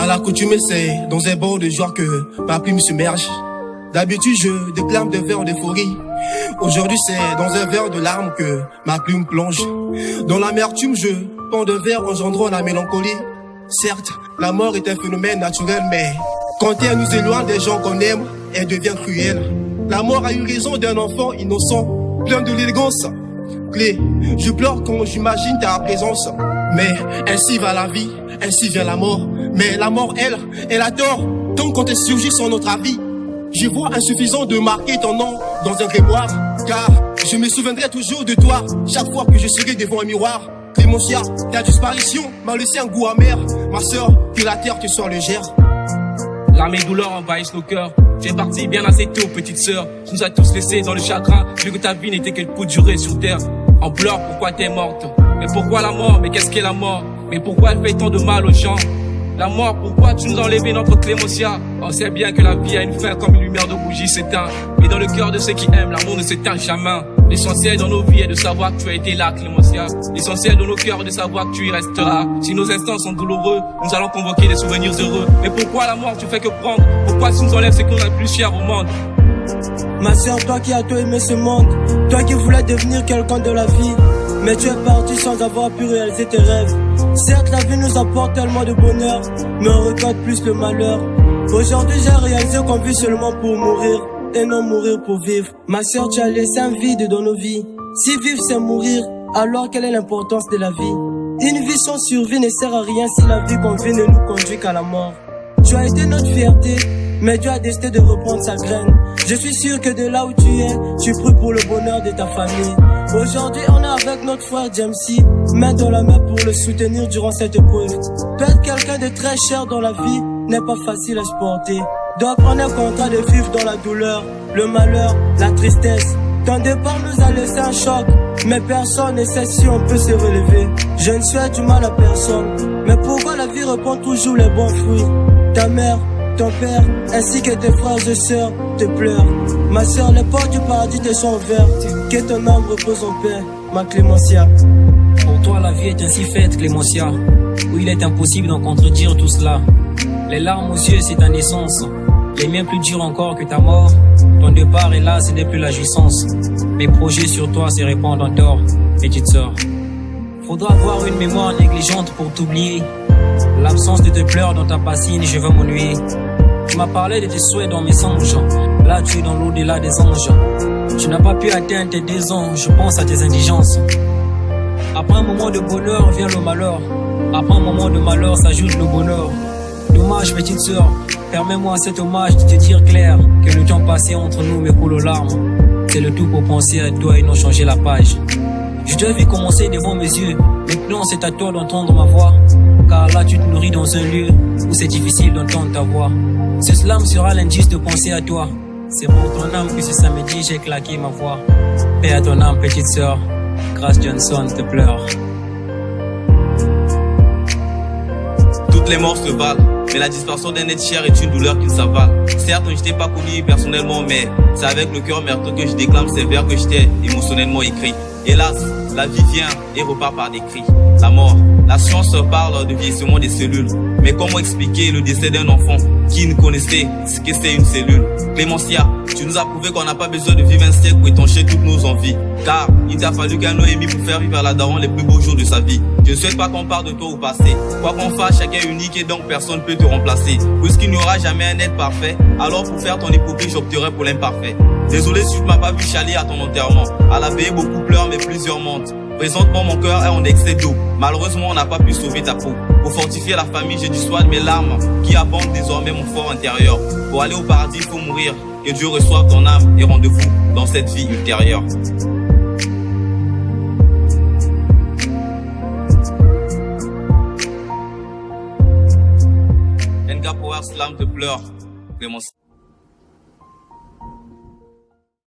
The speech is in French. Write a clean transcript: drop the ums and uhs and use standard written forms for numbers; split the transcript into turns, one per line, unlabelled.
l'accoutumée, c'est dans un bord de joie que ma plume submerge. D'habitude, je déclame des vers d'euphorie. Aujourd'hui, c'est dans un verre de larmes que ma plume plonge. Dans l'amertume, je pends de vers engendrant la mélancolie. Certes, la mort est un phénomène naturel, mais quand elle nous éloigne des gens qu'on aime, elle devient cruelle. La mort a eu raison d'un enfant innocent, plein de l'élégance. Clé, je pleure quand j'imagine ta présence. Mais ainsi va la vie, ainsi vient la mort. Mais la mort, elle a tort. Tant quand elle surgit sans notre avis, je vois insuffisant de marquer ton nom dans un grimoire. Car je me souviendrai toujours de toi chaque fois que je serai devant un miroir. Clémentia, ta disparition m'a laissé un goût amer. Ma sœur, que la terre te soit légère.
Larmes et douleurs envahissent nos cœurs. Tu es parti bien assez tôt, petite sœur. Tu nous as tous laissés dans le chagrin, vu que ta vie n'était qu'elle pour durer sur terre. On pleure pourquoi t'es morte. Mais pourquoi la mort? Mais qu'est-ce qu'est la mort? Mais pourquoi elle fait tant de mal aux gens? La mort, pourquoi tu nous as enlevé notre Clémentia? On sait bien que la vie a une fin comme une lumière de bougie s'éteint. Mais dans le cœur de ceux qui aiment, l'amour ne s'éteint jamais. L'essentiel dans nos vies est de savoir que tu as été là, Clémentia. L'essentiel dans nos cœurs est de savoir que tu y resteras. Si nos instants sont douloureux, nous allons convoquer des souvenirs heureux. Mais pourquoi la mort tu fais que prendre? Pourquoi tu nous enlèves ce qu'on a de plus cher au monde?
Ma sœur, toi qui as tout aimé ce monde, toi qui voulais devenir quelqu'un de la vie, mais tu es parti sans avoir pu réaliser tes rêves. Certes, la vie nous apporte tellement de bonheur, mais on récolte plus le malheur. Aujourd'hui, j'ai réalisé qu'on vit seulement pour mourir, et non mourir pour vivre. Ma sœur, tu as laissé un vide dans nos vies. Si vivre c'est mourir, alors quelle est l'importance de la vie? Une vie sans survie ne sert à rien si la vie qu'on vit ne nous conduit qu'à la mort. Tu as été notre fierté, mais Dieu a décidé de reprendre sa graine. Je suis sûr que de là où tu es, tu pries pour le bonheur de ta famille. Aujourd'hui, on est avec notre frère Jamesy, main dans la main pour le soutenir durant cette épreuve. Perdre quelqu'un de très cher dans la vie n'est pas facile à supporter. Donc on est content de vivre dans la douleur, le malheur, la tristesse. Ton départ nous a laissé un choc, mais personne ne sait si on peut se relever. Je ne souhaite du mal à personne, mais pourquoi la vie reprend toujours les bons fruits? Ta mère, ton père, ainsi que tes frères et sœurs te pleurent. Ma sœur, les portes du paradis te sont ouvertes. Que ton âme repose en paix, ma Clémentia.
Pour toi, la vie est ainsi faite, Clémentia, où il est impossible d'en contredire tout cela. Les larmes aux yeux, c'est ta naissance. Les miens plus durs encore que ta mort. Ton départ, hélas, ce n'est plus la jouissance. Mes projets sur toi se répandent en tort, petite sœur. Faudra avoir une mémoire négligente pour t'oublier. L'absence de tes pleurs dans ta bassine, je veux m'ennuyer. Tu m'as parlé de tes souhaits dans mes songes. Là, tu es dans l'au-delà des anges. Tu n'as pas pu atteindre tes 2 ans, je pense à tes indigences. Après un moment de bonheur vient le malheur. Après un moment de malheur s'ajoute le bonheur. Dommage, petite sœur, permets-moi cet hommage de te dire clair que le temps passé entre nous me coule aux larmes. C'est le tout pour penser à toi et non changer la page. Je devais commencer devant mes yeux. Maintenant c'est à toi d'entendre ma voix. Car là tu te nourris dans un lieu où c'est difficile d'entendre ta voix. Ce slam sera l'indice de penser à toi. C'est pour ton âme que ce samedi j'ai claqué ma voix. Paix à ton âme, petite sœur. Grace Johnson te pleure.
Toutes les morts se valent, mais la disparition d'un être cher est une douleur qu'il s'avale. Certes, je t'ai pas connu personnellement, mais c'est avec le cœur meurtri que je déclame ces vers que je t'ai émotionnellement écrits. Hélas, la vie vient et repart par des cris. La mort, la science parle de vieillissement des cellules. Mais comment expliquer le décès d'un enfant qui ne connaissait ce que c'est une cellule? Clémentia, tu nous as prouvé qu'on n'a pas besoin de vivre un siècle pour étancher toutes nos envies. Car il t'a fallu qu'un Noémie pour faire vivre à la daronne les plus beaux jours de sa vie. Je ne souhaite pas qu'on parle de toi au passé. Quoi qu'on fasse, chacun est unique et donc personne ne peut te remplacer. Puisqu'il n'y aura jamais un être parfait, alors pour faire ton hypocrite, j'opterai pour l'imparfait. Désolé si tu ne m'as pas vu chialer à ton enterrement. À la veille, beaucoup pleurent mais plusieurs mentent. Présentement mon cœur est en excès d'eau. Malheureusement on n'a pas pu sauver ta peau. Pour fortifier la famille j'ai dû soigner mes larmes qui abondent désormais mon fort intérieur. Pour aller au paradis il faut mourir. Que Dieu reçoive ton âme et rendez-vous dans cette vie ultérieure. Nga Power Slam te pleure, Clémentia.